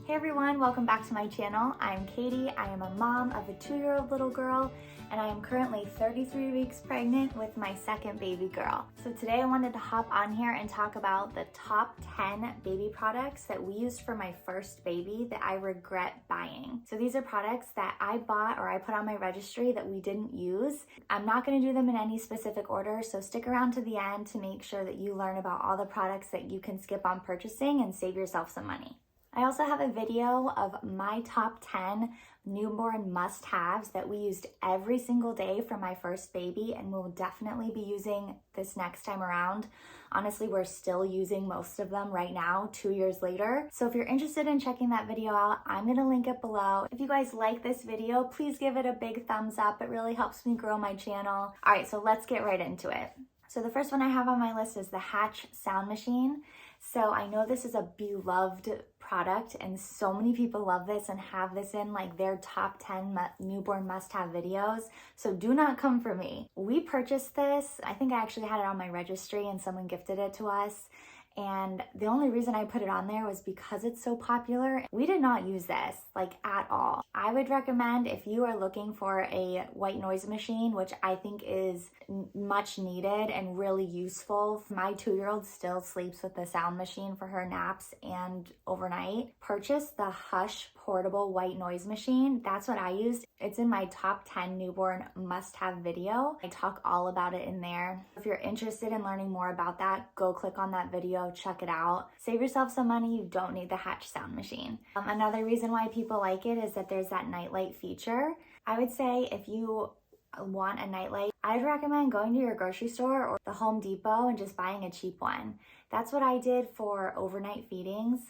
Hey everyone, welcome back to my channel. I'm Katie. I am a mom of a 2-year-old little girl, and I am currently 33 weeks pregnant with my second baby girl. So today I wanted to hop on here and talk about the top 10 baby products that we used for my first baby that I regret buying. So these are products that I bought or I put on my registry that we didn't use. I'm not going to do them in any specific order, so stick around to the end to make sure that you learn about all the products that you can skip on purchasing and save yourself some money. I also have a video of my top 10 newborn must-haves that we used every single day for my first baby, and we'll definitely be using this next time around. Honestly, we're still using most of them right now, 2 years later. So if you're interested in checking that video out, I'm gonna link it below. If you guys like this video, please give it a big thumbs up. It really helps me grow my channel. All right, so let's get right into it. So the first one I have on my list is the Hatch sound machine. So I know this is a beloved product and so many people love this and have this in like their top 10 newborn must-have videos. So do not come for me. We purchased this. I think I actually had it on my registry and someone gifted it to us. And the only reason I put it on there was because it's so popular. We did not use this like at all. I would recommend if you are looking for a white noise machine, which I think is much needed and really useful. My 2-year-old still sleeps with the sound machine for her naps and overnight. Purchase the Hush portable white noise machine. That's what I used. It's in my top 10 newborn must-have video. I talk all about it in there. If you're interested in learning more about that, go click on that video, check it out. Save yourself some money. You don't need the Hatch sound machine. Another reason why people like it is that there's that nightlight feature. I would say if you want a nightlight, I'd recommend going to your grocery store or the Home Depot and just buying a cheap one. That's what I did for overnight feedings.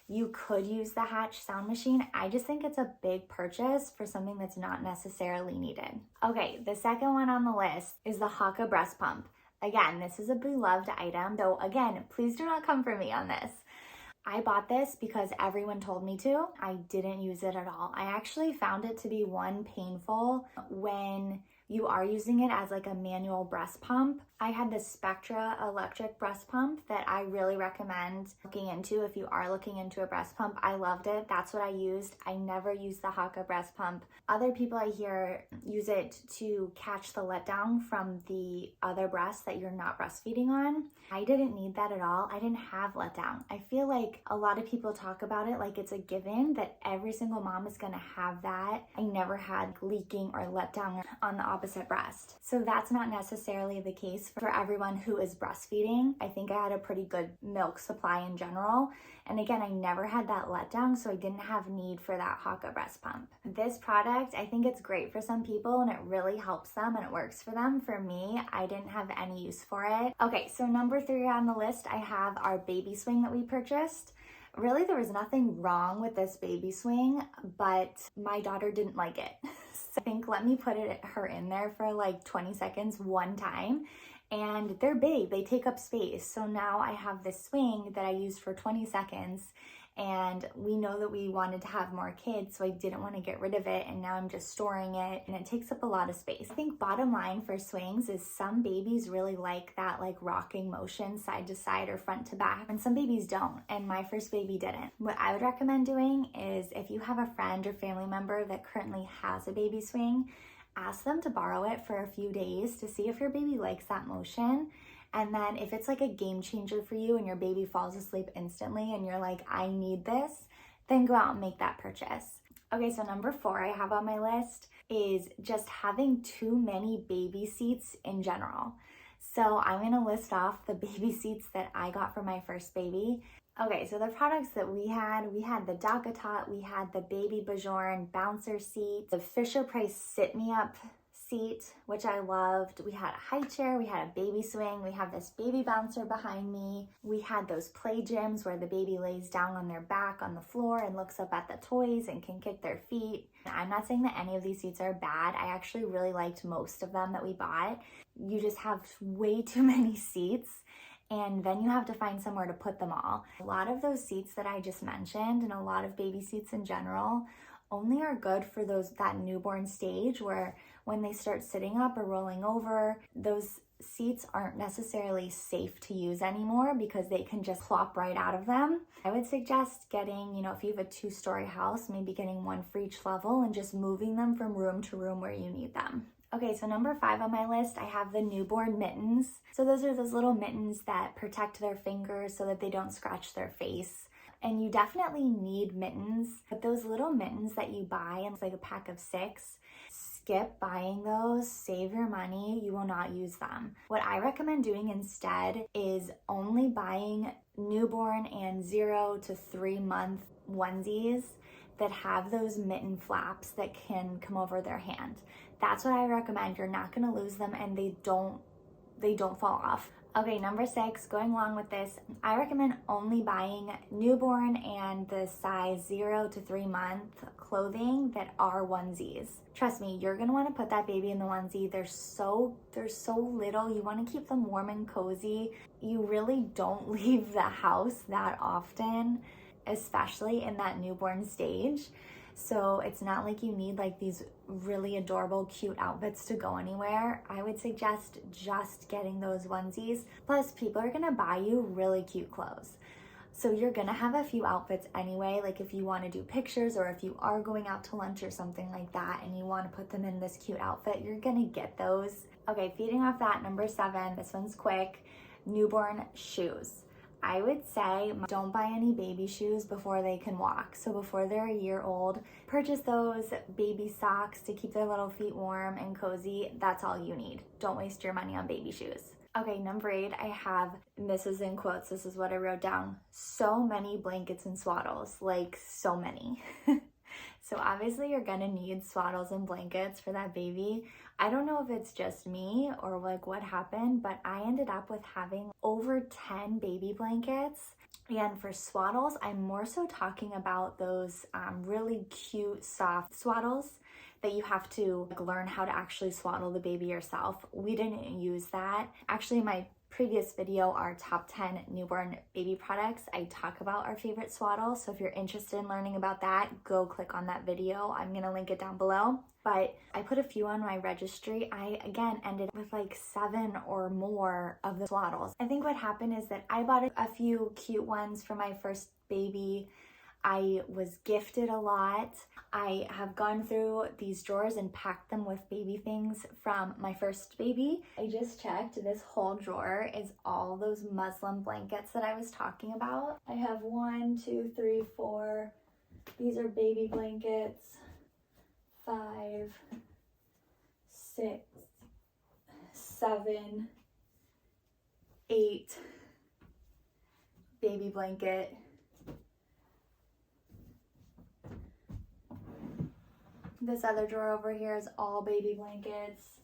You could use the Hatch sound machine. I just think it's a big purchase for something that's not necessarily needed. Okay, the second one on the list is the Haakaa Breast Pump. Again, this is a beloved item, though again, please do not come for me on this. I bought this because everyone told me to. I didn't use it at all. I actually found it to be painful when you are using it as like a manual breast pump. I had the Spectra electric breast pump that I really recommend looking into if you are looking into a breast pump. I loved it. That's what I used. I never used the Haakaa breast pump. Other people I hear use it to catch the letdown from the other breast that you're not breastfeeding on. I didn't need that at all. I didn't have letdown. I feel like a lot of people talk about it like it's a given that every single mom is gonna have that. I never had leaking or letdown on the opposite breast. So that's not necessarily the case for everyone who is breastfeeding. I think I had a pretty good milk supply in general. And again, I never had that letdown, so I didn't have need for that Haakaa breast pump. This product, I think it's great for some people and it really helps them and it works for them. For me, I didn't have any use for it. Okay, so number 3 on the list, I have our baby swing that we purchased. Really, there was nothing wrong with this baby swing, but my daughter didn't like it. So I think let me put her in there for like 20 seconds one time. And they're big, they take up space. So now I have this swing that I used for 20 seconds and we know that we wanted to have more kids, so I didn't want to get rid of it, and now I'm just storing it and it takes up a lot of space. I think bottom line for swings is some babies really like that like rocking motion side to side or front to back, and some babies don't, and my first baby didn't. What I would recommend doing is if you have a friend or family member that currently has a baby swing, ask them to borrow it for a few days to see if your baby likes that motion. And then if it's like a game changer for you and your baby falls asleep instantly and you're like, I need this, then go out and make that purchase. Okay, so number 4 I have on my list is just having too many baby seats in general. So I'm gonna list off the baby seats that I got for my first baby. Okay, so the products that we had the DockATot, we had the Baby Bjorn bouncer seat, the Fisher-Price Sit Me Up seat, which I loved. We had a high chair, we had a baby swing, we have this baby bouncer behind me. We had those play gyms where the baby lays down on their back on the floor and looks up at the toys and can kick their feet. I'm not saying that any of these seats are bad. I actually really liked most of them that we bought. You just have way too many seats, and then you have to find somewhere to put them all. A lot of those seats that I just mentioned, and a lot of baby seats in general, only are good for that newborn stage where when they start sitting up or rolling over, those seats aren't necessarily safe to use anymore because they can just plop right out of them. I would suggest getting, if you have a 2-story house, maybe getting one for each level and just moving them from room to room where you need them. Okay, so number 5 on my list, I have the newborn mittens. So those are those little mittens that protect their fingers so that they don't scratch their face. And you definitely need mittens, but those little mittens that you buy, and it's like a pack of 6, skip buying those, save your money, you will not use them. What I recommend doing instead is only buying newborn and 0 to 3 month onesies that have those mitten flaps that can come over their hand. That's what I recommend. You're not gonna lose them and they don't fall off. Okay, number 6, going along with this, I recommend only buying newborn and the size 0 to 3 month clothing that are onesies. Trust me, you're gonna wanna put that baby in the onesie. They're so little. You wanna keep them warm and cozy. You really don't leave the house that often, especially in that newborn stage. So it's not like you need like these really adorable, cute outfits to go anywhere. I would suggest just getting those onesies. Plus, people are gonna buy you really cute clothes. So you're gonna have a few outfits anyway, like if you wanna do pictures or if you are going out to lunch or something like that and you wanna put them in this cute outfit, you're gonna get those. Okay, feeding off that, number 7, this one's quick, newborn shoes. I would say don't buy any baby shoes before they can walk. So before they're a year old, purchase those baby socks to keep their little feet warm and cozy. That's all you need. Don't waste your money on baby shoes. Okay, number 8, I have, and this is in quotes, this is what I wrote down, so many blankets and swaddles, like so many. So obviously you're gonna need swaddles and blankets for that baby. I don't know if it's just me or like what happened, but I ended up with having over 10 baby blankets. And for swaddles, I'm more so talking about those really cute, soft swaddles that you have to learn how to actually swaddle the baby yourself. We didn't use that. Actually, in my previous video, our top 10 newborn baby products, I talk about our favorite swaddle. So if you're interested in learning about that, go click on that video. I'm gonna link it down below. But I put a few on my registry. I, again, ended up with like 7 or more of the swaddles. I think what happened is that I bought a few cute ones for my first baby. I was gifted a lot. I have gone through these drawers and packed them with baby things from my first baby. I just checked, this whole drawer is all those muslin blankets that I was talking about. I have 1, 2, 3, 4. These are baby blankets. 5, 6, 7, 8 baby blanket. This other drawer over here is all baby blankets.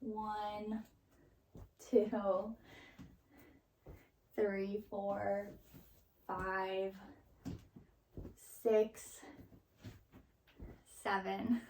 1, 2, 3, 4, 5, 6, 7.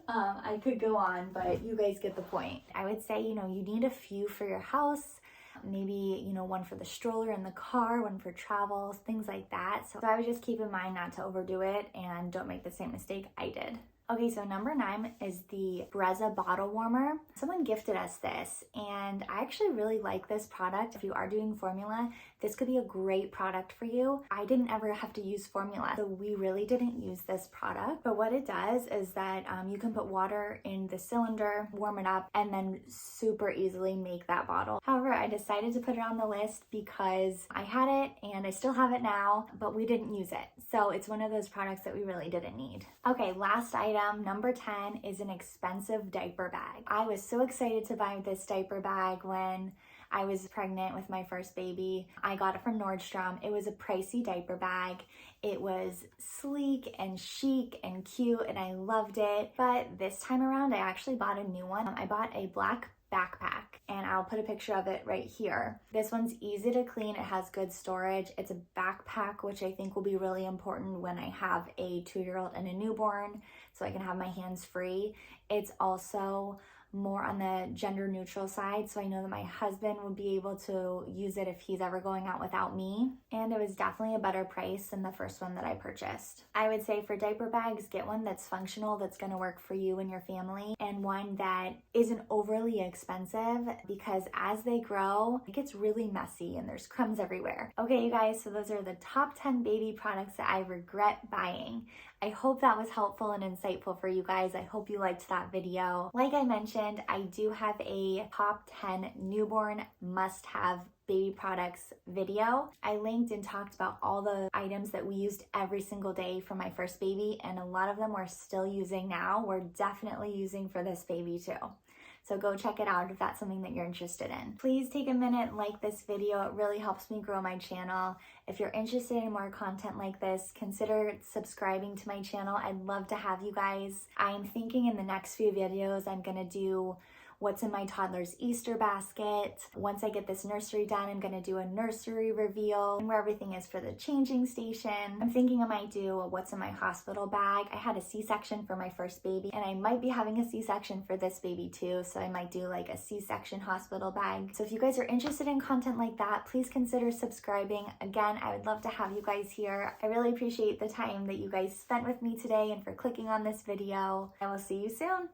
I could go on, but you guys get the point. I would say, you need a few for your house. Maybe, one for the stroller in the car, one for travels, things like that. So I would just keep in mind not to overdo it and don't make the same mistake I did. Okay, so number 9 is the Brezza bottle warmer. Someone gifted us this, and I actually really like this product. If you are doing formula, this could be a great product for you. I didn't ever have to use formula, so we really didn't use this product. But what it does is that you can put water in the cylinder, warm it up, and then super easily make that bottle. However, I decided to put it on the list because I had it and I still have it now, but we didn't use it. So it's one of those products that we really didn't need. Okay, last item, number 10, is an expensive diaper bag. I was so excited to buy this diaper bag when I was pregnant with my first baby. I got it from Nordstrom. It was a pricey diaper bag. It was sleek and chic and cute and I loved it. But this time around, I actually bought a new one. I bought a black backpack and I'll put a picture of it right here. This one's easy to clean. It has good storage. It's a backpack, which I think will be really important when I have a 2-year-old and a newborn, so I can have my hands free. It's also more on the gender neutral side, so I know that my husband would be able to use it if he's ever going out without me. And it was definitely a better price than the first one that I purchased. I would say for diaper bags, get one that's functional, that's going to work for you and your family, and one that isn't overly expensive, because as they grow, it gets really messy and there's crumbs everywhere. Okay, you guys, so those are the top 10 baby products that I regret buying. I hope that was helpful and insightful for you guys. I hope you liked that video. Like I mentioned, I do have a top 10 newborn must-have baby products video. I linked and talked about all the items that we used every single day for my first baby, and a lot of them we're still using now. We're definitely using for this baby too. So go check it out if that's something that you're interested in. Please take a minute and like this video. It really helps me grow my channel. If you're interested in more content like this, consider subscribing to my channel. I'd love to have you guys. I'm thinking in the next few videos, I'm gonna do what's in my toddler's Easter basket. Once I get this nursery done, I'm gonna do a nursery reveal and where everything is for the changing station. I'm thinking I might do a what's in my hospital bag. I had a C-section for my first baby, and I might be having a C-section for this baby too, so I might do like a C-section hospital bag. So if you guys are interested in content like that, please consider subscribing. Again, I would love to have you guys here. I really appreciate the time that you guys spent with me today and for clicking on this video. I will see you soon.